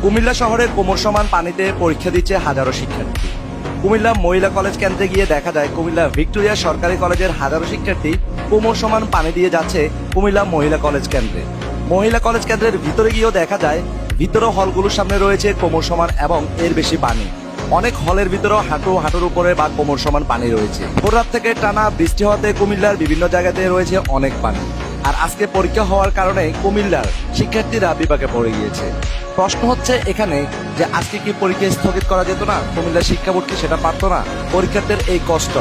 কুমিল্লা শহরের কোমর সমান পানিতে পরীক্ষা দিচ্ছে হাজারো শিক্ষার্থী। কুমিল্লা মহিলা কলেজ কেন্দ্রে গিয়ে দেখা যায় কুমিল্লা ভিক্টোরিয়া সরকারি কলেজের হাজারো শিক্ষার্থী কোমর সমান পানি দিয়ে যাচ্ছে কুমিল্লা মহিলা কলেজ কেন্দ্রে। মহিলা কলেজ কেন্দ্রের ভিতরে গিয়েও দেখা যায় ভিতরে হলগুলোর সামনে রয়েছে কোমর সমান এবং এর বেশি পানি। অনেক হলের ভিতরেও হাঁটুর উপরে বা কোমর সমান পানি রয়েছে। ভোর রাত থেকে টানা বৃষ্টি হওয়াতে কুমিল্লার বিভিন্ন জায়গাতে রয়েছে অনেক পানি। আর আজকে পরীক্ষা হওয়ার কারণে কুমিল্লার শিক্ষার্থীরা বিপাকে পড়ে গিয়েছে। প্রশ্ন হচ্ছে এখানে যে আজকে কি পরীক্ষা স্থগিত করা যেত না? কুমিল্লা শিক্ষা বোর্ড কি সেটা পারতো না? পরীক্ষার্থীর এই কষ্ট